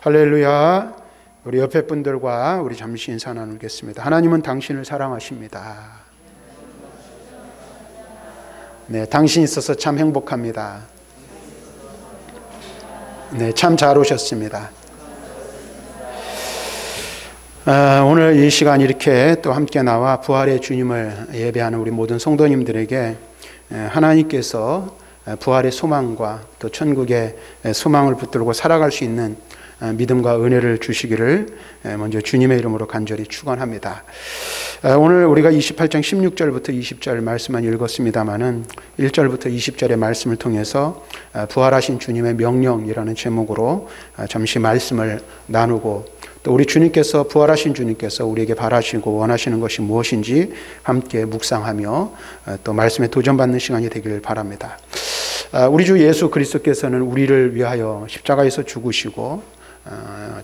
할렐루야. 우리 옆에 분들과 우리 잠시 인사 나누겠습니다. 하나님은 당신을 사랑하십니다. 네, 당신 있어서 참 행복합니다. 네, 참 잘 오셨습니다. 오늘 이 시간 이렇게 또 함께 나와 부활의 주님을 예배하는 우리 모든 성도님들에게 하나님께서 부활의 소망과 또 천국의 소망을 붙들고 살아갈 수 있는 믿음과 은혜를 주시기를 먼저 주님의 이름으로 간절히 축원합니다. 오늘 우리가 28장 16절부터 20절 말씀만 읽었습니다마는 1절부터 20절의 말씀을 통해서 부활하신 주님의 명령이라는 제목으로 잠시 말씀을 나누고 또 우리 주님께서 부활하신 주님께서 우리에게 바라시고 원하시는 것이 무엇인지 함께 묵상하며 또 말씀에 도전받는 시간이 되기를 바랍니다. 우리 주 예수 그리스도께서는 우리를 위하여 십자가에서 죽으시고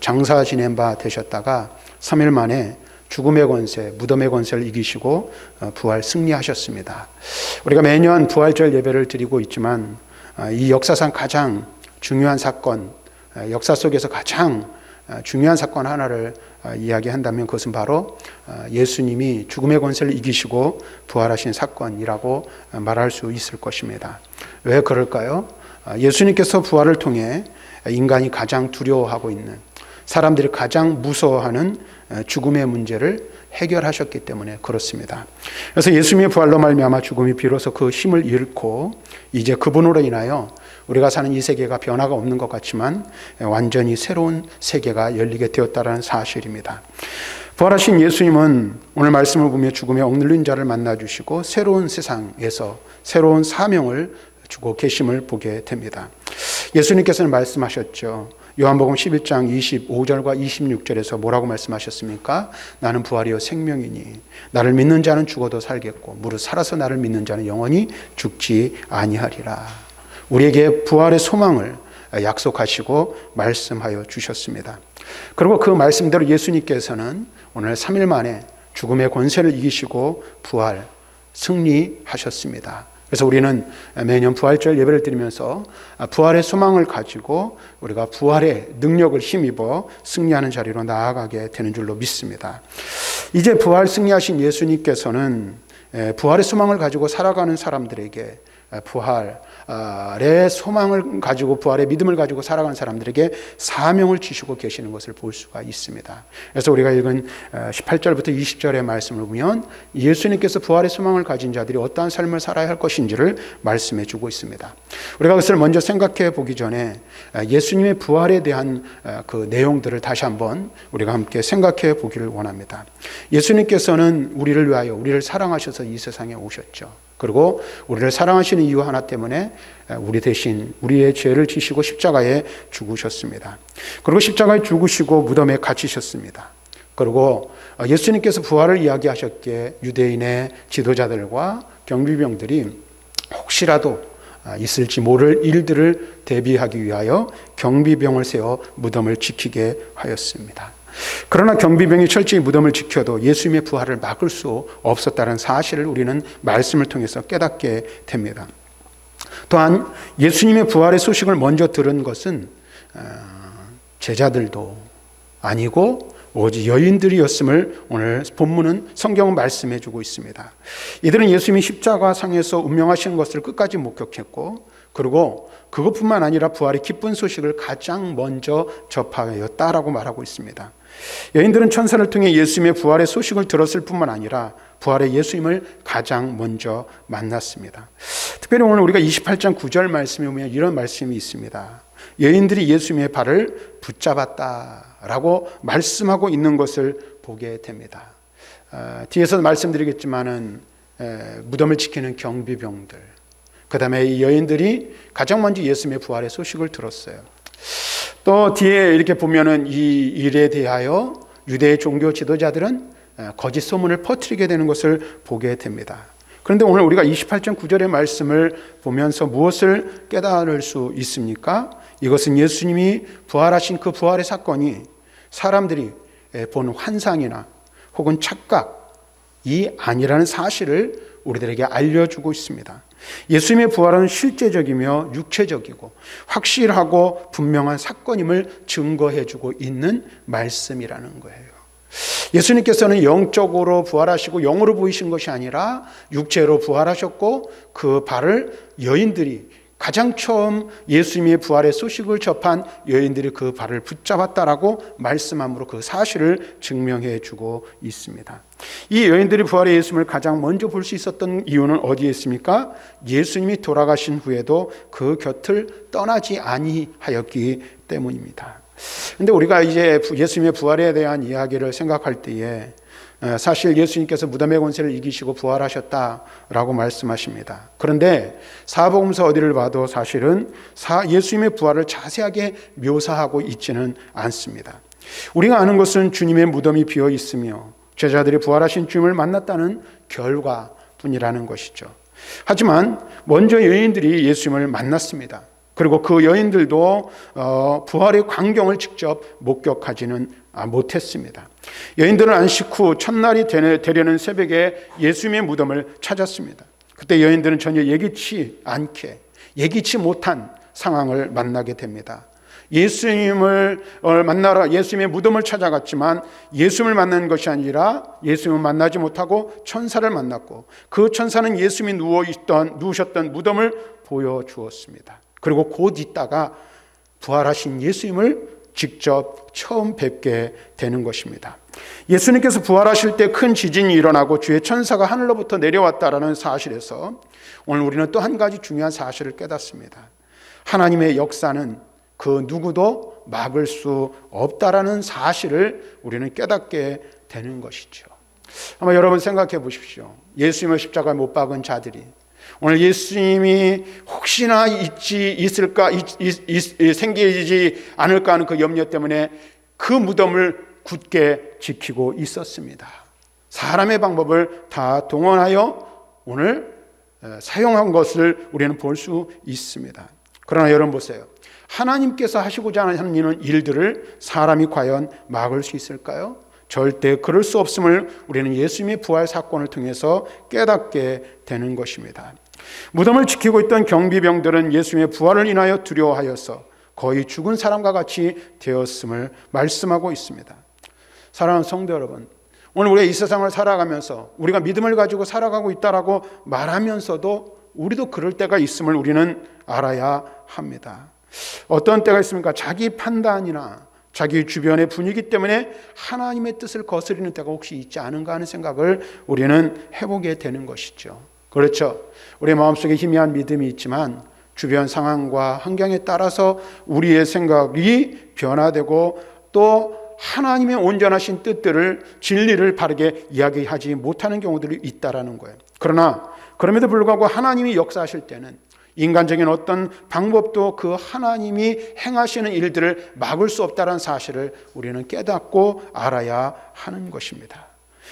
장사 지낸 바 되셨다가 3일 만에 죽음의 권세, 무덤의 권세를 이기시고 부활 승리하셨습니다. 우리가 매년 부활절 예배를 드리고 있지만 이 역사상 가장 중요한 사건, 역사 속에서 가장 중요한 사건 하나를 이야기한다면 그것은 바로 예수님이 죽음의 권세를 이기시고 부활하신 사건이라고 말할 수 있을 것입니다. 왜 그럴까요? 예수님께서 부활을 통해 인간이 가장 두려워하고 있는, 사람들이 가장 무서워하는 죽음의 문제를 해결하셨기 때문에 그렇습니다. 그래서 예수님의 부활로 말미암아 죽음이 비로소 그 힘을 잃고 이제 그분으로 인하여 우리가 사는 이 세계가 변화가 없는 것 같지만 완전히 새로운 세계가 열리게 되었다는 사실입니다. 부활하신 예수님은 오늘 말씀을 보며 죽음에 억눌린 자를 만나주시고 새로운 세상에서 새로운 사명을 주고 계심을 보게 됩니다. 예수님께서는 말씀하셨죠. 요한복음 11장 25절과 26절에서 뭐라고 말씀하셨습니까? 나는 부활이요 생명이니 나를 믿는 자는 죽어도 살겠고 무릇 살아서 나를 믿는 자는 영원히 죽지 아니하리라. 우리에게 부활의 소망을 약속하시고 말씀하여 주셨습니다. 그리고 그 말씀대로 예수님께서는 오늘 3일 만에 죽음의 권세를 이기시고 부활 승리하셨습니다. 그래서 우리는 매년 부활절 예배를 드리면서 부활의 소망을 가지고 우리가 부활의 능력을 힘입어 승리하는 자리로 나아가게 되는 줄로 믿습니다. 이제 부활 승리하신 예수님께서는 부활의 소망을 가지고 살아가는 사람들에게 부활의 소망을 가지고 부활의 믿음을 가지고 살아가는 사람들에게 사명을 주시고 계시는 것을 볼 수가 있습니다. 그래서 우리가 읽은 18절부터 20절의 말씀을 보면 예수님께서 부활의 소망을 가진 자들이 어떠한 삶을 살아야 할 것인지를 말씀해 주고 있습니다. 우리가 그것을 먼저 생각해 보기 전에 예수님의 부활에 대한 그 내용들을 다시 한번 우리가 함께 생각해 보기를 원합니다. 예수님께서는 우리를 위하여 우리를 사랑하셔서 이 세상에 오셨죠. 그리고 우리를 사랑하시는 이유 하나 때문에 우리 대신 우리의 죄를 지시고 십자가에 죽으셨습니다. 그리고 십자가에 죽으시고 무덤에 갇히셨습니다. 그리고 예수님께서 부활을 이야기하셨기에 유대인의 지도자들과 경비병들이 혹시라도 있을지 모를 일들을 대비하기 위하여 경비병을 세워 무덤을 지키게 하였습니다. 그러나 경비병이 철저히 무덤을 지켜도 예수님의 부활을 막을 수 없었다는 사실을 우리는 말씀을 통해서 깨닫게 됩니다. 또한 예수님의 부활의 소식을 먼저 들은 것은 제자들도 아니고 오직 여인들이었음을 오늘 본문은 성경은 말씀해 주고 있습니다. 이들은 예수님이 십자가상에서 운명하시는 것을 끝까지 목격했고 그리고 그것뿐만 아니라 부활의 기쁜 소식을 가장 먼저 접하였다라고 말하고 있습니다. 여인들은 천사를 통해 예수님의 부활의 소식을 들었을 뿐만 아니라 부활의 예수님을 가장 먼저 만났습니다. 특별히 오늘 우리가 28장 9절 말씀에 보면 이런 말씀이 있습니다. 여인들이 예수님의 발을 붙잡았다라고 말씀하고 있는 것을 보게 됩니다. 뒤에서 말씀드리겠지만은 무덤을 지키는 경비병들, 그 다음에 이 여인들이 가장 먼저 예수님의 부활의 소식을 들었어요. 또 뒤에 이렇게 보면은 이 일에 대하여 유대의 종교 지도자들은 거짓 소문을 퍼뜨리게 되는 것을 보게 됩니다. 그런데 오늘 우리가 28장 9절의 말씀을 보면서 무엇을 깨달을 수 있습니까? 이것은 예수님이 부활하신 그 부활의 사건이 사람들이 본 환상이나 혹은 착각이 아니라는 사실을 우리들에게 알려주고 있습니다. 예수님의 부활은 실제적이며 육체적이고 확실하고 분명한 사건임을 증거해주고 있는 말씀이라는 거예요. 예수님께서는 영적으로 부활하시고 영으로 보이신 것이 아니라 육체로 부활하셨고 그 발을 여인들이 가장 처음 예수님의 부활의 소식을 접한 여인들이 그 발을 붙잡았다라고 말씀함으로 그 사실을 증명해 주고 있습니다. 이 여인들이 부활의 예수님을 가장 먼저 볼 수 있었던 이유는 어디에 있습니까? 예수님이 돌아가신 후에도 그 곁을 떠나지 아니하였기 때문입니다. 근데 우리가 이제 예수님의 부활에 대한 이야기를 생각할 때에 사실 예수님께서 무덤의 권세를 이기시고 부활하셨다라고 말씀하십니다. 그런데 사복음서 어디를 봐도 사실은 예수님의 부활을 자세하게 묘사하고 있지는 않습니다. 우리가 아는 것은 주님의 무덤이 비어 있으며 제자들이 부활하신 주님을 만났다는 결과뿐이라는 것이죠. 하지만 먼저 여인들이 예수님을 만났습니다. 그리고 그 여인들도 부활의 광경을 직접 목격하지는 못했습니다. 여인들은 안식 후 첫날이 되려는 새벽에 예수님의 무덤을 찾았습니다. 그때 여인들은 전혀 예기치 못한 상황을 만나게 됩니다. 예수님을 만나러 예수님의 무덤을 찾아갔지만 예수님을 만난 것이 아니라 예수님을 만나지 못하고 천사를 만났고 그 천사는 예수님이 누우셨던 무덤을 보여주었습니다. 그리고 곧 있다가 부활하신 예수님을 직접 처음 뵙게 되는 것입니다. 예수님께서 부활하실 때 큰 지진이 일어나고 주의 천사가 하늘로부터 내려왔다라는 사실에서 오늘 우리는 또 한 가지 중요한 사실을 깨닫습니다. 하나님의 역사는 그 누구도 막을 수 없다라는 사실을 우리는 깨닫게 되는 것이죠. 한번 여러분 생각해 보십시오. 예수님을 십자가에 못 박은 자들이 오늘 예수님이 혹시나 생기지 않을까 하는 그 염려 때문에 그 무덤을 굳게 지키고 있었습니다. 사람의 방법을 다 동원하여 오늘 사용한 것을 우리는 볼 수 있습니다. 그러나 여러분 보세요. 하나님께서 하시고자 하는 일들을 사람이 과연 막을 수 있을까요? 절대 그럴 수 없음을 우리는 예수님의 부활 사건을 통해서 깨닫게 되는 것입니다. 무덤을 지키고 있던 경비병들은 예수님의 부활을 인하여 두려워하여서 거의 죽은 사람과 같이 되었음을 말씀하고 있습니다. 사랑하는 성도 여러분, 오늘 우리가 이 세상을 살아가면서 우리가 믿음을 가지고 살아가고 있다라고 말하면서도 우리도 그럴 때가 있음을 우리는 알아야 합니다. 어떤 때가 있습니까? 자기 판단이나 자기 주변의 분위기 때문에 하나님의 뜻을 거스리는 때가 혹시 있지 않은가 하는 생각을 우리는 해보게 되는 것이죠. 그렇죠. 우리 마음속에 희미한 믿음이 있지만 주변 상황과 환경에 따라서 우리의 생각이 변화되고 또 하나님의 온전하신 뜻들을 진리를 바르게 이야기하지 못하는 경우들이 있다라는 거예요. 그러나 그럼에도 불구하고 하나님이 역사하실 때는 인간적인 어떤 방법도 그 하나님이 행하시는 일들을 막을 수 없다는 사실을 우리는 깨닫고 알아야 하는 것입니다.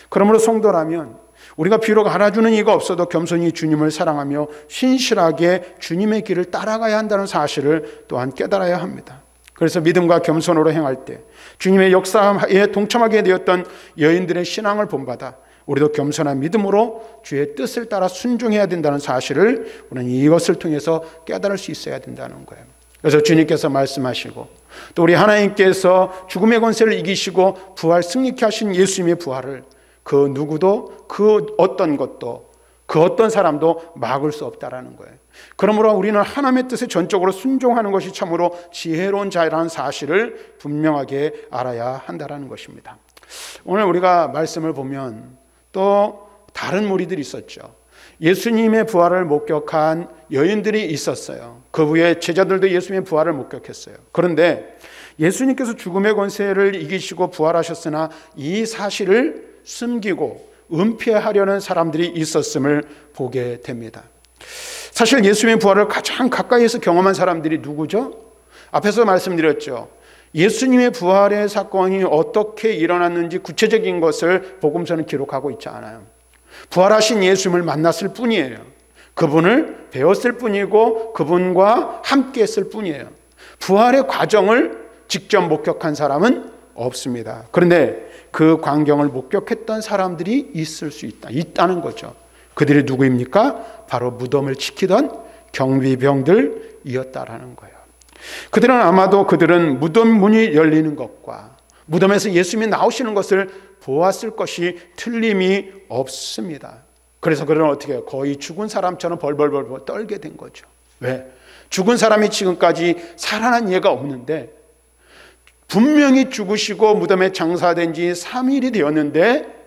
그러므로 성도라면 우리가 비록 알아주는 이가 없어도 겸손히 주님을 사랑하며 신실하게 주님의 길을 따라가야 한다는 사실을 또한 깨달아야 합니다. 그래서 믿음과 겸손으로 행할 때 주님의 역사에 동참하게 되었던 여인들의 신앙을 본받아 우리도 겸손한 믿음으로 주의 뜻을 따라 순종해야 된다는 사실을 우리는 이것을 통해서 깨달을 수 있어야 된다는 거예요. 그래서 주님께서 말씀하시고 또 우리 하나님께서 죽음의 권세를 이기시고 부활 승리케 하신 예수님의 부활을 그 누구도 그 어떤 것도 그 어떤 사람도 막을 수 없다라는 거예요. 그러므로 우리는 하나님의 뜻에 전적으로 순종하는 것이 참으로 지혜로운 자라는 사실을 분명하게 알아야 한다라는 것입니다. 오늘 우리가 말씀을 보면 또 다른 무리들이 있었죠. 예수님의 부활을 목격한 여인들이 있었어요. 그 후에 제자들도 예수님의 부활을 목격했어요. 그런데 예수님께서 죽음의 권세를 이기시고 부활하셨으나 이 사실을 숨기고 은폐하려는 사람들이 있었음을 보게 됩니다. 사실 예수님의 부활을 가장 가까이에서 경험한 사람들이 누구죠? 앞에서 말씀드렸죠. 예수님의 부활의 사건이 어떻게 일어났는지 구체적인 것을 복음서는 기록하고 있지 않아요. 부활하신 예수님을 만났을 뿐이에요. 그분을 배웠을 뿐이고 그분과 함께 했을 뿐이에요. 부활의 과정을 직접 목격한 사람은 없습니다. 그런데 그 광경을 목격했던 사람들이 있다는 거죠. 그들이 누구입니까? 바로 무덤을 지키던 경비병들이었다라는 거예요. 그들은 아마도 무덤 문이 열리는 것과 무덤에서 예수님이 나오시는 것을 보았을 것이 틀림이 없습니다. 그래서 그들은 어떻게 해요? 거의 죽은 사람처럼 벌벌벌 떨게 된 거죠. 왜? 죽은 사람이 지금까지 살아난 예가 없는데, 분명히 죽으시고 무덤에 장사된 지 3일이 되었는데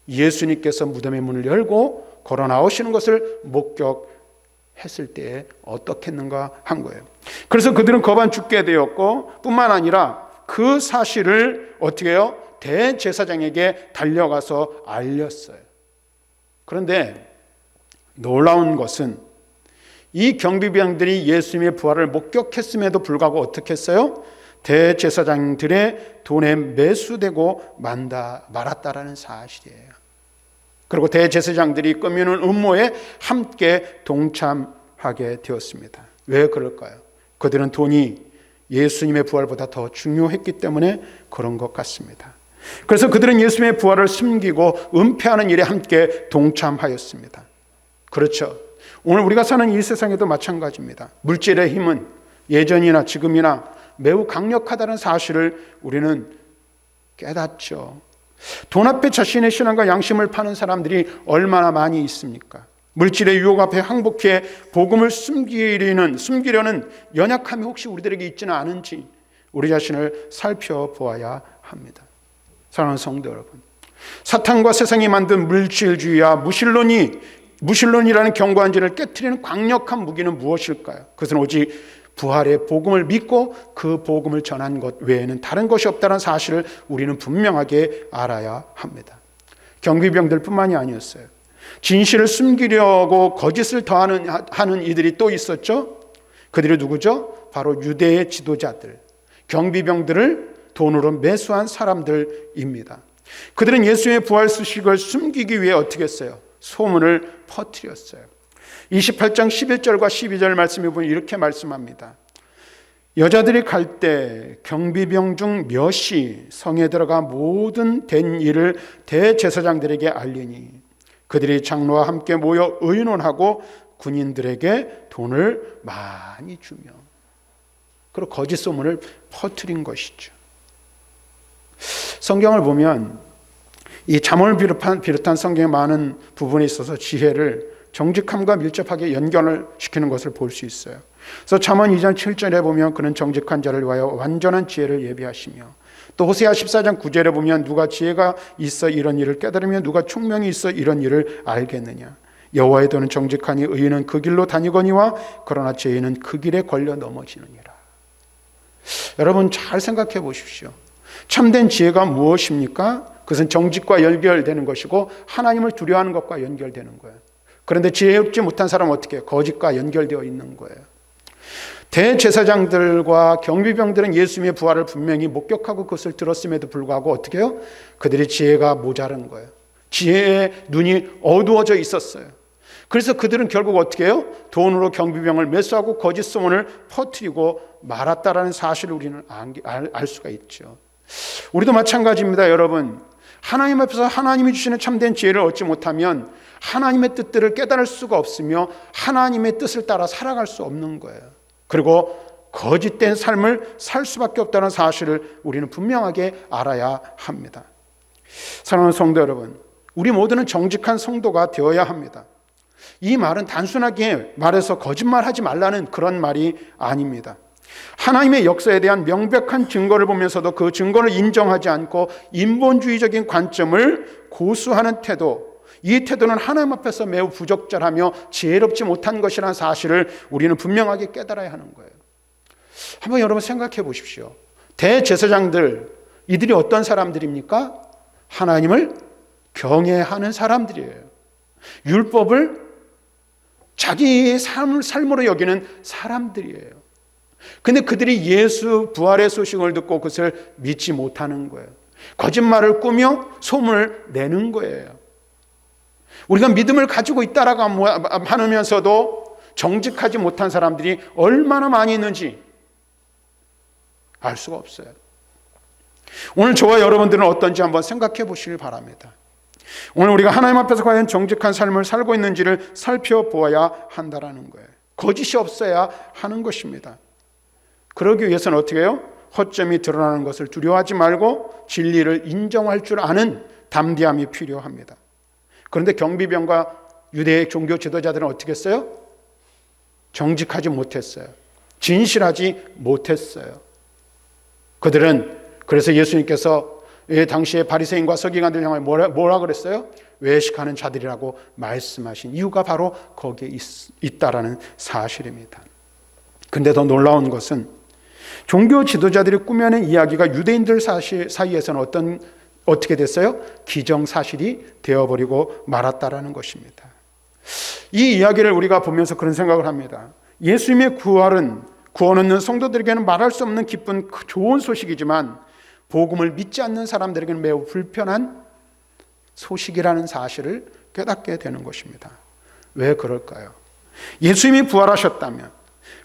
예수님께서 무덤의 문을 열고 걸어 나오시는 것을 목격했을 때에 어떻겠는가 한 거예요. 그래서 그들은 거반 죽게 되었고, 뿐만 아니라 그 사실을 어떻게 해요? 대제사장에게 달려가서 알렸어요. 그런데 놀라운 것은 이 경비병들이 예수님의 부활을 목격했음에도 불구하고 어떻게 했어요? 대제사장들의 돈에 매수되고 말았다라는 사실이에요. 그리고 대제사장들이 꾸미는 음모에 함께 동참하게 되었습니다. 왜 그럴까요? 그들은 돈이 예수님의 부활보다 더 중요했기 때문에 그런 것 같습니다. 그래서 그들은 예수님의 부활을 숨기고 은폐하는 일에 함께 동참하였습니다. 그렇죠. 오늘 우리가 사는 이 세상에도 마찬가지입니다. 물질의 힘은 예전이나 지금이나 매우 강력하다는 사실을 우리는 깨닫죠. 돈 앞에 자신의 신앙과 양심을 파는 사람들이 얼마나 많이 있습니까? 물질의 유혹 앞에 항복해 복음을 숨기려는 연약함이 혹시 우리들에게 있지는 않은지 우리 자신을 살펴보아야 합니다. 사랑하는 성도 여러분, 사탄과 세상이 만든 물질주의와 무신론이라는 경고한지를 깨트리는 강력한 무기는 무엇일까요? 그것은 오직 부활의 복음을 믿고 그 복음을 전한 것 외에는 다른 것이 없다는 사실을 우리는 분명하게 알아야 합니다. 경비병들뿐만이 아니었어요. 진실을 숨기려고 거짓을 하는 이들이 또 있었죠. 그들이 누구죠? 바로 유대의 지도자들, 경비병들을 돈으로 매수한 사람들입니다. 그들은 예수의 부활 소식을 숨기기 위해 어떻게 했어요? 소문을 퍼뜨렸어요. 28장 11절과 12절 말씀에 보면 이렇게 말씀합니다. 여자들이 갈 때 경비병 중 몇이 성에 들어가 모든 된 일을 대제사장들에게 알리니 그들이 장로와 함께 모여 의논하고 군인들에게 돈을 많이 주며, 그리고 거짓 소문을 퍼뜨린 것이죠. 성경을 보면 이 잠언을 비롯한 성경의 많은 부분에 있어서 지혜를 정직함과 밀접하게 연결을 시키는 것을 볼 수 있어요. 그래서 잠언 2장 7절에 보면 그는 정직한 자를 위하여 완전한 지혜를 예비하시며, 또 호세아 14장 9절에 보면 누가 지혜가 있어 이런 일을 깨달으며 누가 총명이 있어 이런 일을 알겠느냐. 여호와의 도는 정직하니 의인은 그 길로 다니거니와 그러나 죄인은 그 길에 걸려 넘어지느니라. 여러분 잘 생각해 보십시오. 참된 지혜가 무엇입니까? 그것은 정직과 연결되는 것이고 하나님을 두려워하는 것과 연결되는 거예요. 그런데 지혜롭지 못한 사람은 어떻게 해요? 거짓과 연결되어 있는 거예요. 대제사장들과 경비병들은 예수님의 부활을 분명히 목격하고 그것을 들었음에도 불구하고 어떻게 해요? 그들의 지혜가 모자란 거예요. 지혜의 눈이 어두워져 있었어요. 그래서 그들은 결국 어떻게 해요? 돈으로 경비병을 매수하고 거짓 소문을 퍼뜨리고 말았다라는 사실을 우리는 알 수가 있죠. 우리도 마찬가지입니다. 여러분, 하나님 앞에서 하나님이 주시는 참된 지혜를 얻지 못하면 하나님의 뜻들을 깨달을 수가 없으며 하나님의 뜻을 따라 살아갈 수 없는 거예요. 그리고 거짓된 삶을 살 수밖에 없다는 사실을 우리는 분명하게 알아야 합니다. 사랑하는 성도 여러분, 우리 모두는 정직한 성도가 되어야 합니다. 이 말은 단순하게 말해서 거짓말하지 말라는 그런 말이 아닙니다. 하나님의 역사에 대한 명백한 증거를 보면서도 그 증거를 인정하지 않고 인본주의적인 관점을 고수하는 태도, 이 태도는 하나님 앞에서 매우 부적절하며 지혜롭지 못한 것이라는 사실을 우리는 분명하게 깨달아야 하는 거예요. 한번 여러분 생각해 보십시오. 대제사장들, 이들이 어떤 사람들입니까? 하나님을 경외하는 사람들이에요. 율법을 자기의 삶으로 여기는 사람들이에요. 근데 그들이 예수 부활의 소식을 듣고 그것을 믿지 못하는 거예요. 거짓말을 꾸며 소문을 내는 거예요. 우리가 믿음을 가지고 있다라고 하면서도 정직하지 못한 사람들이 얼마나 많이 있는지 알 수가 없어요. 오늘 저와 여러분들은 어떤지 한번 생각해 보시길 바랍니다. 오늘 우리가 하나님 앞에서 과연 정직한 삶을 살고 있는지를 살펴보아야 한다라는 거예요. 거짓이 없어야 하는 것입니다. 그러기 위해서는 어떻게 해요? 허점이 드러나는 것을 두려워하지 말고 진리를 인정할 줄 아는 담대함이 필요합니다. 그런데 경비병과 유대의 종교 지도자들은 어떻게 했어요? 정직하지 못했어요. 진실하지 못했어요. 그들은 그래서 예수님께서 당시에 바리새인과 서기관들 향해 뭐라 그랬어요? 외식하는 자들이라고 말씀하신 이유가 바로 거기에 있다라는 사실입니다. 근데 더 놀라운 것은 종교 지도자들이 꾸며낸 이야기가 유대인들 사이에서는 어떻게 됐어요? 기정사실이 되어버리고 말았다라는 것입니다. 이 이야기를 우리가 보면서 그런 생각을 합니다. 예수님의 구원 얻는 성도들에게는 말할 수 없는 기쁜 좋은 소식이지만 복음을 믿지 않는 사람들에게는 매우 불편한 소식이라는 사실을 깨닫게 되는 것입니다. 왜 그럴까요? 예수님이 부활하셨다면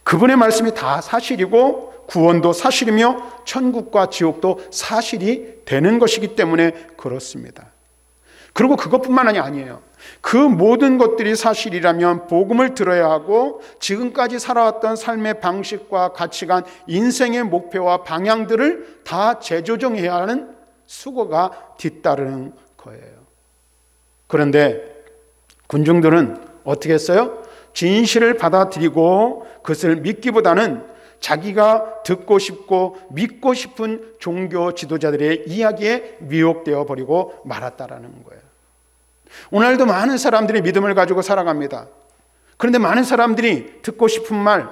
그분의 말씀이 다 사실이고 구원도 사실이며 천국과 지옥도 사실이 되는 것이기 때문에 그렇습니다. 그리고 그것뿐만이 아니에요. 그 모든 것들이 사실이라면 복음을 들어야 하고 지금까지 살아왔던 삶의 방식과 가치관, 인생의 목표와 방향들을 다 재조정해야 하는 수고가 뒤따르는 거예요. 그런데 군중들은 어떻게 했어요? 진실을 받아들이고 그것을 믿기보다는 자기가 듣고 싶고 믿고 싶은 종교 지도자들의 이야기에 미혹되어 버리고 말았다라는 거예요. 오늘도 많은 사람들이 믿음을 가지고 살아갑니다. 그런데 많은 사람들이 듣고 싶은 말,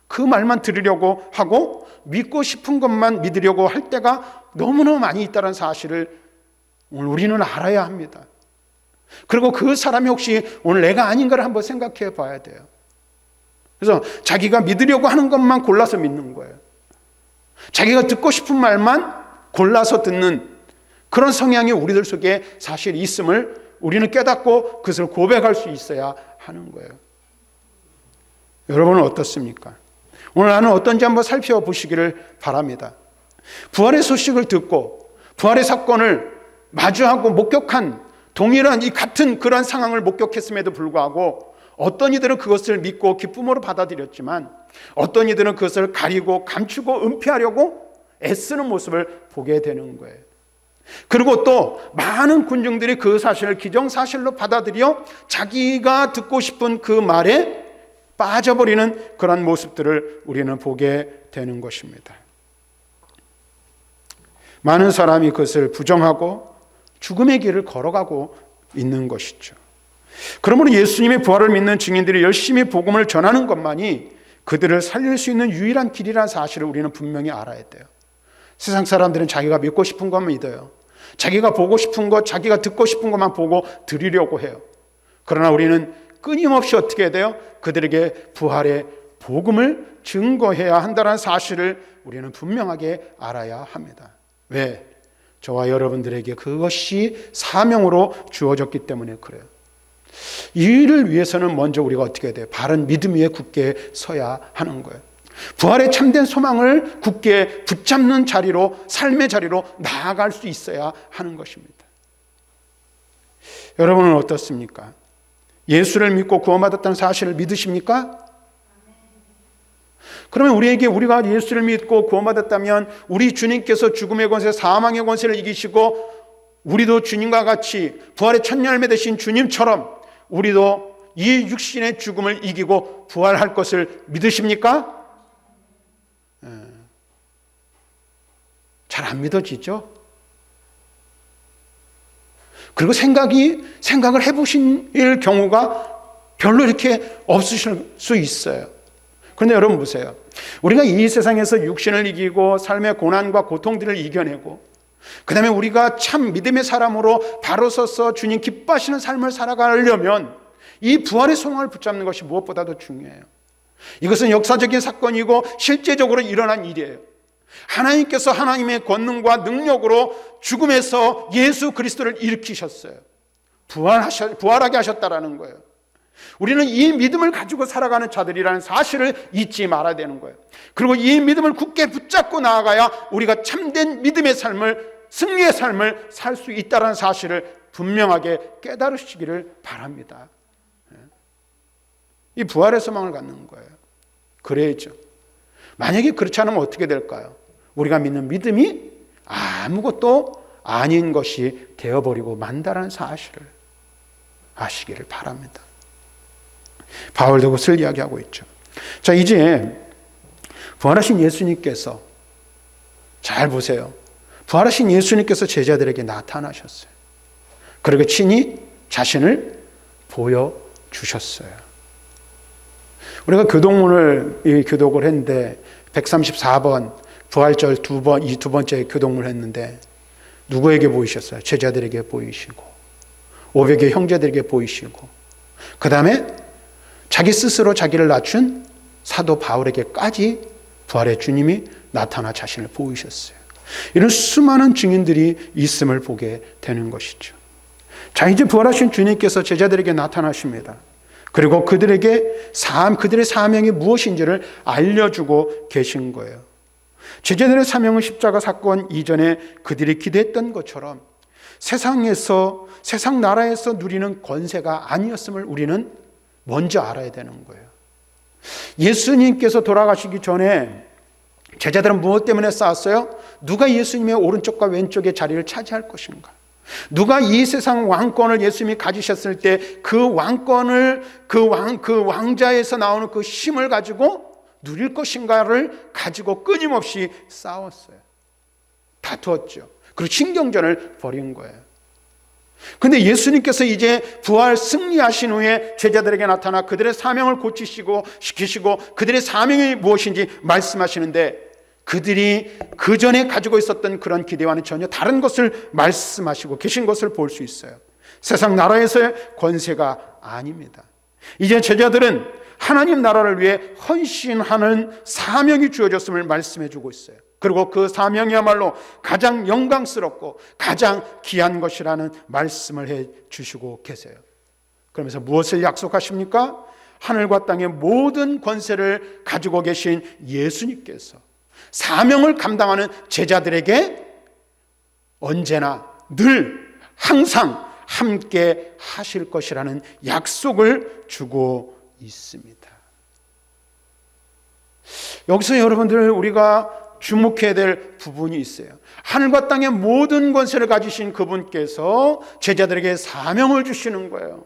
그 말만 들으려고 하고 믿고 싶은 것만 믿으려고 할 때가 너무너무 많이 있다는 사실을 오늘 우리는 알아야 합니다. 그리고 그 사람이 혹시 오늘 내가 아닌가를 한번 생각해 봐야 돼요. 그래서 자기가 믿으려고 하는 것만 골라서 믿는 거예요. 자기가 듣고 싶은 말만 골라서 듣는 그런 성향이 우리들 속에 사실 있음을 우리는 깨닫고 그것을 고백할 수 있어야 하는 거예요. 여러분은 어떻습니까? 오늘 나는 어떤지 한번 살펴보시기를 바랍니다. 부활의 소식을 듣고 부활의 사건을 마주하고 목격한 동일한 이 같은 그런 상황을 목격했음에도 불구하고 어떤 이들은 그것을 믿고 기쁨으로 받아들였지만 어떤 이들은 그것을 가리고 감추고 은폐하려고 애쓰는 모습을 보게 되는 거예요. 그리고 또 많은 군중들이 그 사실을 기정사실로 받아들여 자기가 듣고 싶은 그 말에 빠져버리는 그런 모습들을 우리는 보게 되는 것입니다. 많은 사람이 그것을 부정하고 죽음의 길을 걸어가고 있는 것이죠. 그러므로 예수님의 부활을 믿는 증인들이 열심히 복음을 전하는 것만이 그들을 살릴 수 있는 유일한 길이라는 사실을 우리는 분명히 알아야 돼요. 세상 사람들은 자기가 믿고 싶은 것만 믿어요. 자기가 보고 싶은 것, 자기가 듣고 싶은 것만 보고 들으려고 해요. 그러나 우리는 끊임없이 어떻게 해야 돼요? 그들에게 부활의 복음을 증거해야 한다는 사실을 우리는 분명하게 알아야 합니다. 왜? 저와 여러분들에게 그것이 사명으로 주어졌기 때문에 그래요. 이 일을 위해서는 먼저 우리가 어떻게 해야 돼요? 바른 믿음 위에 굳게 서야 하는 거예요. 부활의 참된 소망을 굳게 붙잡는 자리로, 삶의 자리로 나아갈 수 있어야 하는 것입니다. 여러분은 어떻습니까? 예수를 믿고 구원받았다는 사실을 믿으십니까? 그러면 우리가 예수를 믿고 구원받았다면 우리 주님께서 죽음의 권세, 사망의 권세를 이기시고 우리도 주님과 같이 부활의 첫 열매 되신 주님처럼 우리도 이 육신의 죽음을 이기고 부활할 것을 믿으십니까? 잘 안 믿어지죠? 그리고 생각을 해보실 경우가 별로 이렇게 없으실 수 있어요. 그런데 여러분 보세요. 우리가 이 세상에서 육신을 이기고 삶의 고난과 고통들을 이겨내고 그 다음에 우리가 참 믿음의 사람으로 바로 서서 주님 기뻐하시는 삶을 살아가려면 이 부활의 소망을 붙잡는 것이 무엇보다도 중요해요. 이것은 역사적인 사건이고 실제적으로 일어난 일이에요. 하나님께서 하나님의 권능과 능력으로 죽음에서 예수 그리스도를 일으키셨어요. 부활하게 하셨다라는 거예요. 우리는 이 믿음을 가지고 살아가는 자들이라는 사실을 잊지 말아야 되는 거예요. 그리고 이 믿음을 굳게 붙잡고 나아가야 우리가 참된 믿음의 삶을, 승리의 삶을 살 수 있다는 사실을 분명하게 깨달으시기를 바랍니다. 이 부활의 소망을 갖는 거예요. 그래야죠. 만약에 그렇지 않으면 어떻게 될까요? 우리가 믿는 믿음이 아무것도 아닌 것이 되어버리고 만다라는 사실을 아시기를 바랍니다. 바울도 그것을 이야기하고 있죠. 자, 이제 부활하신 예수님께서, 잘 보세요. 부활하신 예수님께서 제자들에게 나타나셨어요. 그리고 친히 자신을 보여주셨어요. 우리가 교독을 했는데 134번 부활절 이 두 번째 교독을 했는데 누구에게 보이셨어요? 제자들에게 보이시고 500의 형제들에게 보이시고 그 다음에 자기 스스로 자기를 낮춘 사도 바울에게까지 부활의 주님이 나타나 자신을 보이셨어요. 이런 수많은 증인들이 있음을 보게 되는 것이죠. 자, 이제 부활하신 주님께서 제자들에게 나타나십니다. 그리고 그들의 사명이 무엇인지를 알려주고 계신 거예요. 제자들의 사명은 십자가 사건 이전에 그들이 기대했던 것처럼 세상 나라에서 누리는 권세가 아니었음을 우리는 먼저 알아야 되는 거예요. 예수님께서 돌아가시기 전에 제자들은 무엇 때문에 싸웠어요? 누가 예수님의 오른쪽과 왼쪽의 자리를 차지할 것인가? 누가 이 세상 왕권을 예수님이 가지셨을 때 그 왕권을 그 왕자에서 나오는 그 힘을 가지고 누릴 것인가를 가지고 끊임없이 싸웠어요. 다투었죠. 그리고 신경전을 벌인 거예요. 근데 예수님께서 이제 부활 승리하신 후에 제자들에게 나타나 그들의 사명을 시키시고 그들의 사명이 무엇인지 말씀하시는데 그들이 그 전에 가지고 있었던 그런 기대와는 전혀 다른 것을 말씀하시고 계신 것을 볼 수 있어요. 세상 나라에서의 권세가 아닙니다. 이제 제자들은 하나님 나라를 위해 헌신하는 사명이 주어졌음을 말씀해 주고 있어요. 그리고 그 사명이야말로 가장 영광스럽고 가장 귀한 것이라는 말씀을 해 주시고 계세요. 그러면서 무엇을 약속하십니까? 하늘과 땅의 모든 권세를 가지고 계신 예수님께서 사명을 감당하는 제자들에게 언제나 늘 항상 함께 하실 것이라는 약속을 주고 있습니다. 여기서 여러분들 우리가 주목해야 될 부분이 있어요. 하늘과 땅의 모든 권세를 가지신 그분께서 제자들에게 사명을 주시는 거예요.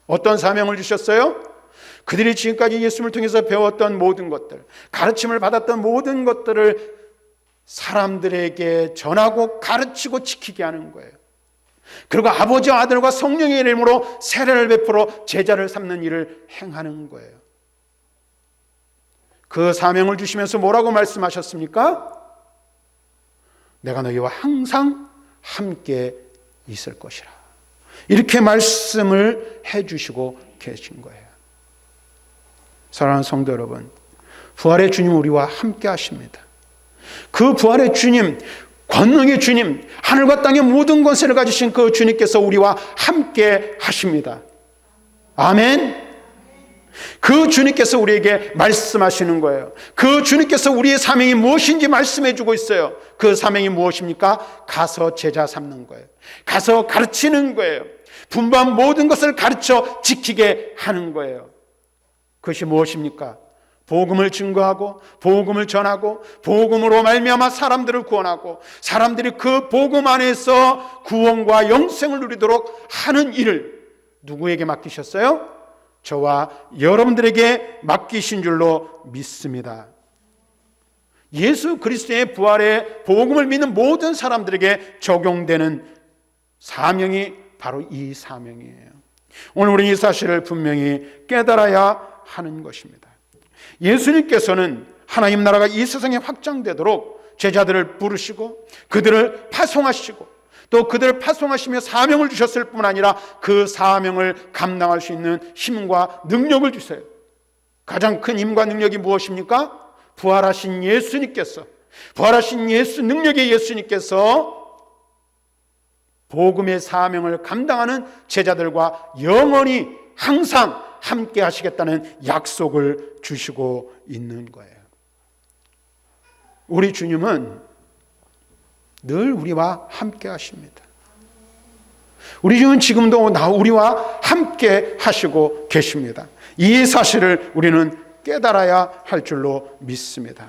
어떤 사명을 주셨어요? 그들이 지금까지 예수님을 통해서 배웠던 모든 것들, 가르침을 받았던 모든 것들을 사람들에게 전하고 가르치고 지키게 하는 거예요. 그리고 아버지와 아들과 성령의 이름으로 세례를 베풀어 제자를 삼는 일을 행하는 거예요. 그 사명을 주시면서 뭐라고 말씀하셨습니까? 내가 너희와 항상 함께 있을 것이라. 이렇게 말씀을 해주시고 계신 거예요. 사랑하는 성도 여러분, 부활의 주님 우리와 함께 하십니다. 그 부활의 주님, 권능의 주님, 하늘과 땅의 모든 권세를 가지신 그 주님께서 우리와 함께 하십니다. 아멘. 그 주님께서 우리에게 말씀하시는 거예요. 그 주님께서 우리의 사명이 무엇인지 말씀해 주고 있어요. 그 사명이 무엇입니까? 가서 제자 삼는 거예요. 가서 가르치는 거예요. 분부한 모든 것을 가르쳐 지키게 하는 거예요. 그것이 무엇입니까? 복음을 증거하고 복음을 전하고 복음으로 말미암아 사람들을 구원하고 사람들이 그 복음 안에서 구원과 영생을 누리도록 하는 일을 누구에게 맡기셨어요? 저와 여러분들에게 맡기신 줄로 믿습니다. 예수 그리스도의 부활의 복음을 믿는 모든 사람들에게 적용되는 사명이 바로 이 사명이에요. 오늘 우리는 이 사실을 분명히 깨달아야 하는 것입니다. 예수님께서는 하나님 나라가 이 세상에 확장되도록 제자들을 부르시고 그들을 파송하시고 또 그들을 파송하시며 사명을 주셨을 뿐 아니라 그 사명을 감당할 수 있는 힘과 능력을 주세요. 가장 큰 힘과 능력이 무엇입니까? 부활하신 예수님께서, 부활하신 능력의 예수님께서 복음의 사명을 감당하는 제자들과 영원히 항상 함께 하시겠다는 약속을 주시고 있는 거예요. 우리 주님은 늘 우리와 함께 하십니다. 우리 주는 지금도 우리와 함께 하시고 계십니다. 이 사실을 우리는 깨달아야 할 줄로 믿습니다.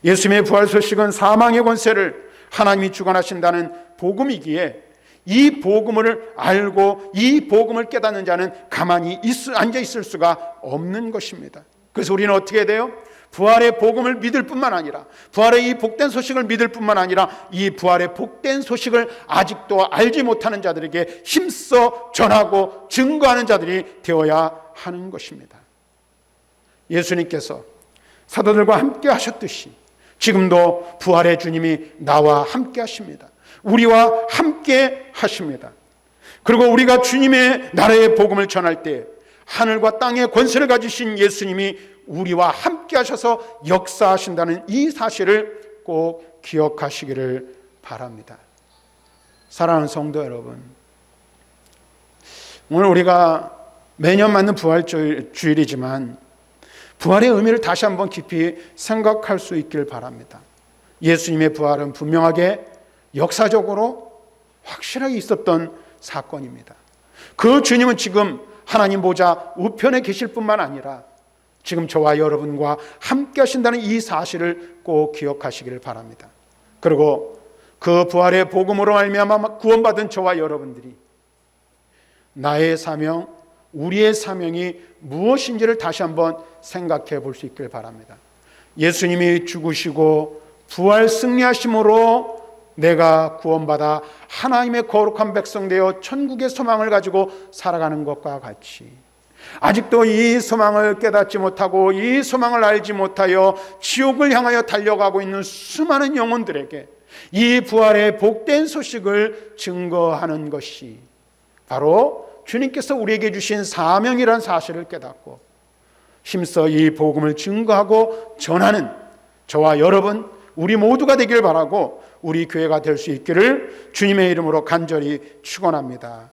예수님의 부활 소식은 사망의 권세를 하나님이 주관하신다는 복음이기에 이 복음을 알고 이 복음을 깨닫는 자는 가만히 앉아 있을 수가 없는 것입니다. 그래서 우리는 어떻게 돼요? 부활의 복음을 믿을 뿐만 아니라, 부활의 이 복된 소식을 믿을 뿐만 아니라, 이 부활의 복된 소식을 아직도 알지 못하는 자들에게 힘써 전하고 증거하는 자들이 되어야 하는 것입니다. 예수님께서 사도들과 함께 하셨듯이 지금도 부활의 주님이 나와 함께 하십니다. 우리와 함께 하십니다. 그리고 우리가 주님의 나라의 복음을 전할 때 하늘과 땅의 권세를 가지신 예수님이 우리와 함께 하셔서 역사하신다는 이 사실을 꼭 기억하시기를 바랍니다. 사랑하는 성도 여러분, 오늘 우리가 매년 맞는 부활주일이지만 부활의 의미를 다시 한번 깊이 생각할 수 있길 바랍니다. 예수님의 부활은 분명하게 역사적으로 확실하게 있었던 사건입니다. 그 주님은 지금 하나님 보좌 우편에 계실 뿐만 아니라 지금 저와 여러분과 함께 하신다는 이 사실을 꼭 기억하시기를 바랍니다. 그리고 그 부활의 복음으로 말미암아 구원받은 저와 여러분들이 나의 사명, 우리의 사명이 무엇인지를 다시 한번 생각해 볼 수 있길 바랍니다. 예수님이 죽으시고 부활 승리하심으로 내가 구원받아 하나님의 거룩한 백성 되어 천국의 소망을 가지고 살아가는 것과 같이 아직도 이 소망을 깨닫지 못하고 이 소망을 알지 못하여 지옥을 향하여 달려가고 있는 수많은 영혼들에게 이 부활의 복된 소식을 증거하는 것이 바로 주님께서 우리에게 주신 사명이라는 사실을 깨닫고 힘써 이 복음을 증거하고 전하는 저와 여러분, 우리 모두가 되길 바라고 우리 교회가 될 수 있기를 주님의 이름으로 간절히 축원합니다.